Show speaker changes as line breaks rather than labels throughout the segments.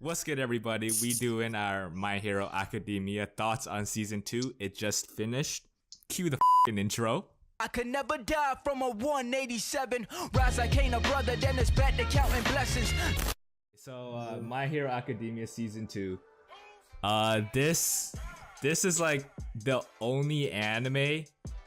What's good, everybody? We doing our My Hero Academia thoughts on season 2. It just finished. Cue the intro.
I could never die from a 187. Rise like ain't a brother, then it's back to counting blessings.
So, My Hero Academia season 2. This is like the only anime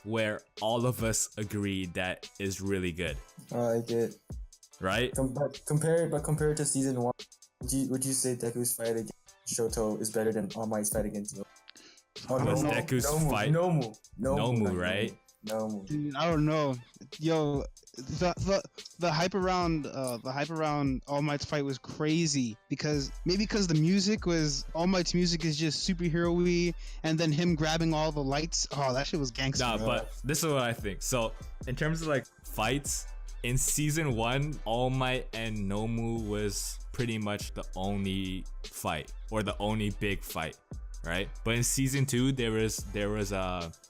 where all of us agree that is really good.
I like it.
Right?
Compared to season 1, would you say Deku's fight against Shoto is better than All Might's fight against Yo?
Was Deku's fight? Nomu, right?
Nomu.
Dude, I don't know. Yo, the hype around All Might's fight was crazy because the music was All Might's music is just superhero-y, and then him grabbing all the lights. Oh, that shit was gangster.
Nah, but this is what I think. So in terms of like fights in season 1, All Might and Nomu was pretty much the only fight or the only big fight, right? But in season 2, there was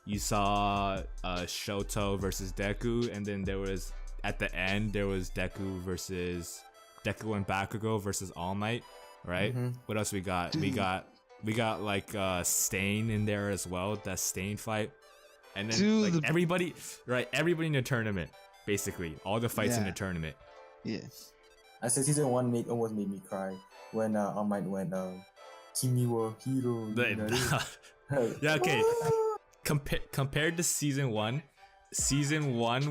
you saw Shoto versus Deku, and then there was at the end there was Deku and Bakugo versus All Might, right? What else we got? Dude. We got like Stain in there as well, that Stain fight, and then
dude,
like everybody in the tournament, basically all the fights in the tournament.
Yeah,
I said season 1 almost made me cry when All Might went Kimi wa Hero.
Yeah, okay. Compared to season 1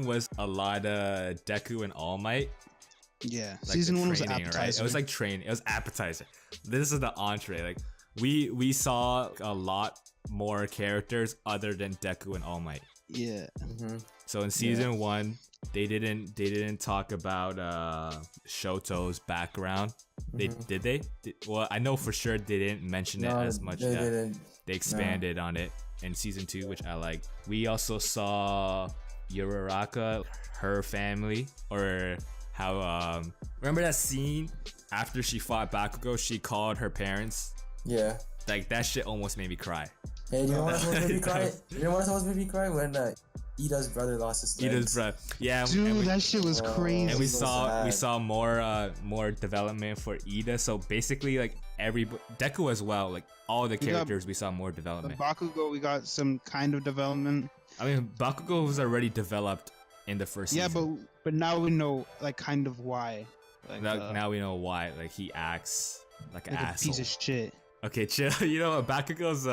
was a lot of Deku and All Might.
Yeah,
like
season 1 was
training,
appetizer.
Right? It was like training. It was appetizer. This is the entree. Like we saw a lot more characters other than Deku and All Might.
Yeah.
So in season 1, they didn't talk about Shoto's background. Did they? Well, I know for sure they didn't mention it as much. They expanded on it in season 2, which I like. We also saw Uraraka, her family, or how remember that scene after she fought Bakugo, she called her parents.
Yeah.
Like that shit almost made me cry.
Hey, you know what else made me cry? When Ida's brother lost his legs.
Ida's brother. Yeah,
dude, that shit was crazy.
And we saw more development for Ida. So basically, like Deku as well, like all the characters, we saw more development.
The Bakugo, we got some kind of development.
I mean, Bakugo was already developed in the first season.
Yeah, but now we know like kind of why. Like,
now we know why. Like he acts like an asshole.
Piece of shit.
Okay, chill. You know, Bakugo's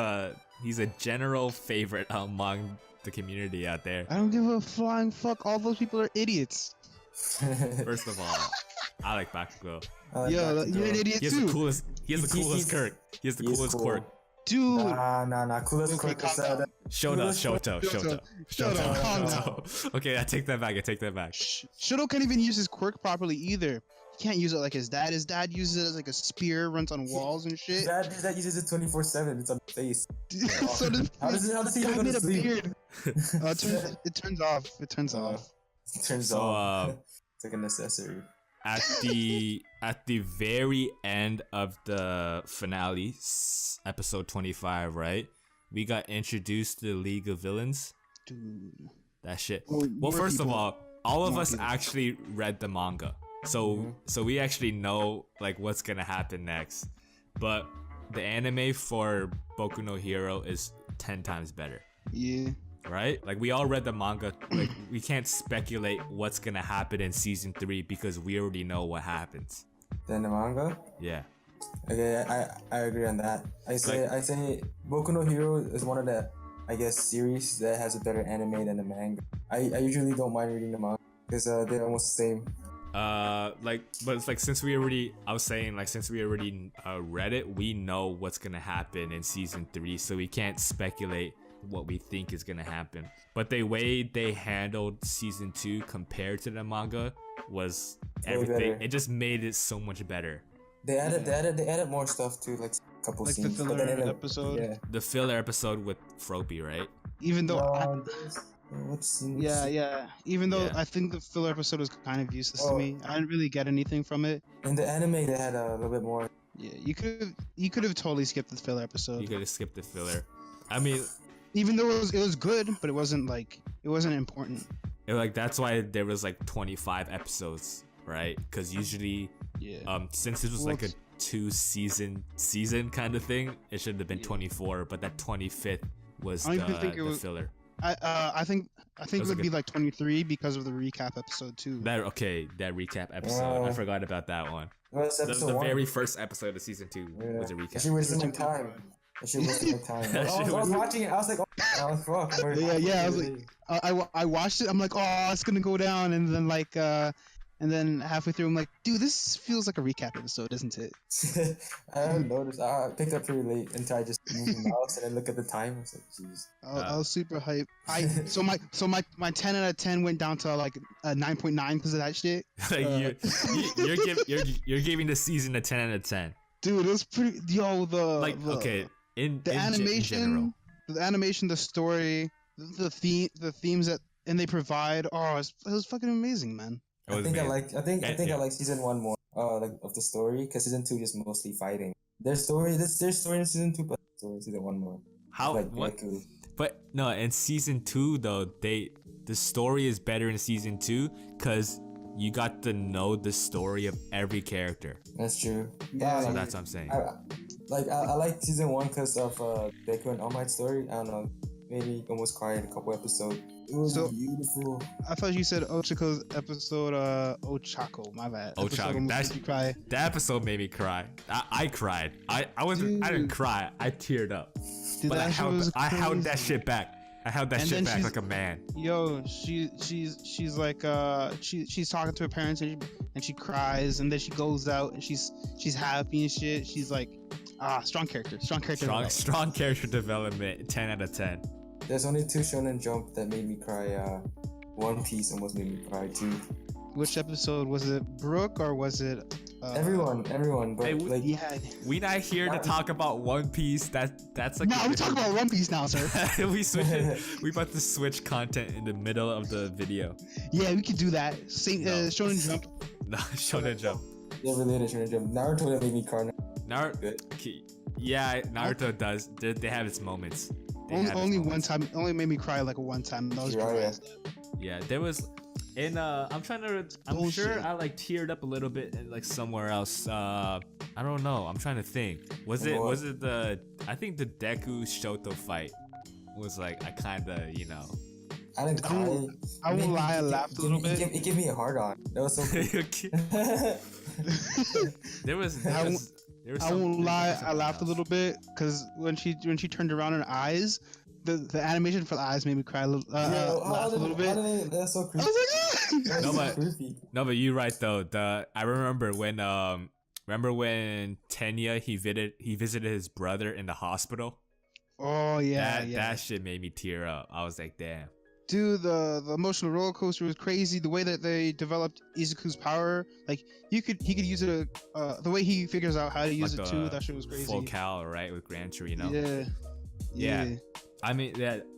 he's a general favorite among the community out there.
I don't give a flying fuck. All those people are idiots.
First of all, I like Bakugo.
Yo, you're an idiot too.
He has the coolest quirk. He has the coolest quirk.
Dude. Nah. Coolest quirk is
Shoto.
Calm down.
Okay, I take that back.
Shoto can't even use his quirk properly either. He can't use it like his dad. His dad uses it as like a spear, runs on walls and shit.
His dad uses it 24/7. It's on his face.
So
how does he go to sleep?
Beard. It turns off. It turns off.
It's like a necessary.
At the very end of the finale, episode 25, right? We got introduced to the League of Villains.
Dude.
That shit. Well, first of all of us actually read the manga. So we actually know like what's gonna happen next. But the anime for Boku no Hero is 10 times better.
Yeah.
Right? Like we all read the manga. Like we can't speculate what's gonna happen in season 3 because we already know what happens.
Then the manga?
Yeah.
Okay, I agree on that. I say Boku no Hero is one of the series that has a better anime than the manga. I usually don't mind reading the manga because they're almost the same.
But it's like since we already read it, we know what's gonna happen in season 3, so we can't speculate what we think is gonna happen. But the way they handled season 2 compared to the manga was everything. It just made it so much better.
They added more stuff too, like a couple
like
scenes.
The filler episode.
Yeah.
The filler episode with Froppy, right?
Even though Even though I think the filler episode was kind of useless to me. I didn't really get anything from it.
In the anime, they had a little bit more.
Yeah, you could have totally skipped the filler episode.
You could have skipped the filler. I mean,
even though it was good, but it wasn't important.
Like that's why there was like 25 episodes, right? Because usually, since it was like a two season kind of thing. It should have been 24, but that 25th was
I don't even think it
the
was-
filler.
I think it
was
would
a
be
good-
like 23 because of the recap episode too.
That recap episode. I forgot about that one.
That's episode
The
1.
very first episode of season 2 was a recap.
She wasted my time. She wasted my time.
That
I
shit
was
was-
watching it. I was like, oh fuck.
Yeah, I was like, I watched it. I'm like, oh, it's gonna go down, and then and then halfway through, I'm like, dude, this feels like a recap episode, isn't it?
I haven't noticed. I picked up pretty late until I just moved the mouse and then look at the time. I was like, jeez.
I was super hyped. My 10 out of 10 went down to like a 9.9 because of that shit.
Like you're giving the season a 10 out of 10.
Dude, it was pretty. Yo,
the
animation, the animation, the story, the themes that they provide. Oh, it was fucking amazing, man.
I think I like season 1 more. Like of the story, because season 2 is mostly fighting. Their story in season 2, but season 1 more.
How
Like
what?
Boku.
But no, in season 2 though, the story is better in season 2 because you got to know the story of every character.
That's true.
Yeah,
So that's what I'm saying.
I like season 1 because of Deku and All Might's story. I don't know, maybe almost cried a couple episodes. It was
So-
beautiful.
I thought you said Ochiko's episode. Ochako, my bad.
Ochako,
Episode almost
that's-
made you cry.
That episode made me cry. I cried. I didn't cry. I teared up.
Dude,
But I
that shit was
held that
crazy.
shit back. I held that
And
shit
then
back
she's-
like a man.
Yo, she's like she's talking to her parents and she cries, and then she goes out and she's happy and shit. She's like, strong character.
Strong character development. 10 out of 10.
There's only 2 Shonen Jump that made me cry. One Piece almost made me cry too.
Which episode was it? Brooke or was it?
Everyone, but
Hey,
like
Yeah.
We not here to talk about One Piece. That's like.
No, we're talking about One Piece now, sir.
we switch. We about to switch content in the middle of the video.
Yeah, we could do that. Same
No.
Shonen Jump.
No, Shonen Jump.
they're related Shonen Jump. Naruto that made me cry.
Naruto.
Good.
Yeah, Naruto does. They have its moments. They have its
Only one
moments.
time. Only made me cry like one time. That was
Jiraiya.
Yeah, there was. I'm
Bullshit.
sure I like teared up a little bit and like somewhere else. I don't know. I'm trying to think. Was it I think the Deku Shoto fight was like I kind of,
I didn't cry.
I won't lie, I laughed a little bit.
It gave me a hard on. That was so cool.
there was
I won't lie, I laughed a little bit because when she turned around her eyes, the animation for the eyes made me cry a little, laugh a little bit.
That's so
I
creepy.
was like,
That's
No,
so
but-
creepy.
No, but you're right though. I remember when Tenya he visited his brother in the hospital.
oh yeah,
That shit made me tear up. I was like, damn.
Dude, the emotional roller coaster was crazy. The way that they developed Izuku's power, like he could use it. The way he figures out how to use
Like
it
the
too. That shit was crazy.
Full Cal, right, with Gran Torino.
Yeah.
I mean,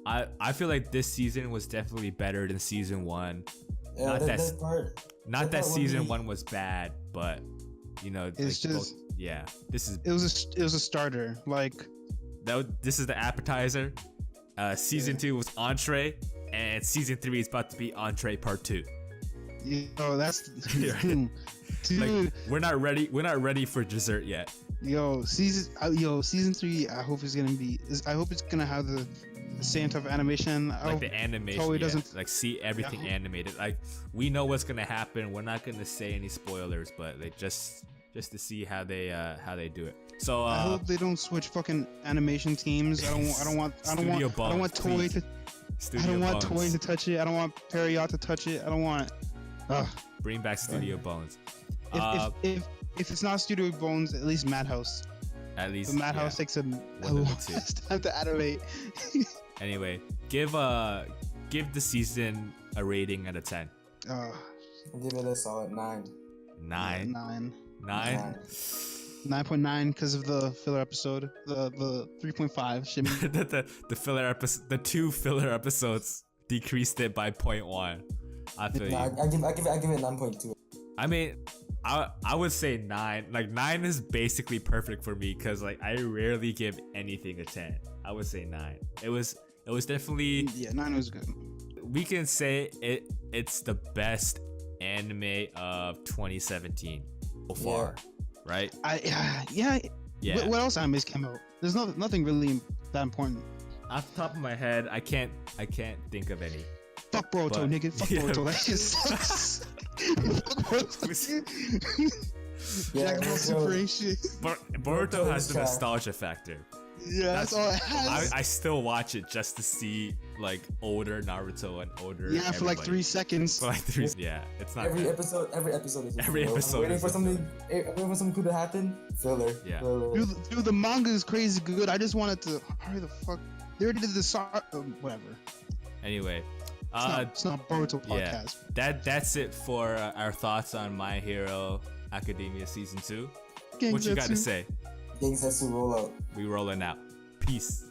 I feel like this season was definitely better than season 1.
Yeah,
Not that-
that part.
Not
that
that
part
season
when
1 was bad, but
It's just-
yeah. This is
It was a starter. Like
this is the appetizer. Season 2 was entree, and season 3 is about to be entree part 2.
that's
Yeah.
dude.
Like we're not ready for dessert yet.
Season 3. I hope it's gonna have the same type of animation. I
Like
hope
the animation,
Toei
yeah.
doesn't-
Like see everything
Yeah.
animated. Like we know what's gonna happen. We're not gonna say any spoilers, but like just to see how they do it. So
I hope they don't switch fucking animation teams. I don't want
Studio Bones,
Toei
please.
to.
Studio
I don't want
Bones.
Toei to touch it. I don't want Perriot to touch it. I don't want. Ugh.
Bring back Studio Bones.
If it's not Studio Bones, at least Madhouse.
At least
But Madhouse
yeah.
takes a
of the
long
two.
time to animate.
Anyway, give the season a rating out of 10.
I'll give it a solid 9.
9.
9.
9.
9.9 because of the filler episode. The 3.5 shimmy.
the filler episode, the 2 filler episodes decreased it by 0.1. I feel
No,
you.
I give it 9.2.
I mean, I would say 9. Like 9 is basically perfect for me because like I rarely give anything a 10. I would say 9. It was definitely,
Yeah, 9 was good.
we can say it's the best anime of 2017 so far, right?
Yeah.
Yeah.
What else animes came out? There's nothing really that important.
Off the top of my head, I can't think of any.
Fuck Boruto,
But-
nigga. Fuck
Yeah.
Boruto. That shit sucks. Fuck Boruto.
Yeah,
Dragon Ball Super ain't shit.
Boruto has the
Boruto is
nostalgia factor.
Yeah, that's all it has.
I still watch it just to see like older Naruto and older.
Yeah, for like
everybody.
3 seconds.
For like 3. Yeah, it's not
Every
bad.
episode is a
Every
filler.
episode
I'm waiting
is
for
a
something. Waiting for something cool to happen. Filler.
Yeah.
Filler.
Dude, the manga is crazy good. I just wanted to. Hurry the fuck. They already did the whatever.
Anyway,
It's not Boruto
yeah,
podcast.
that's it for our thoughts on My Hero Academia season 2. What you got to
GangZetsu.
say?
GangZetsu rollout.
We rolling out. Peace.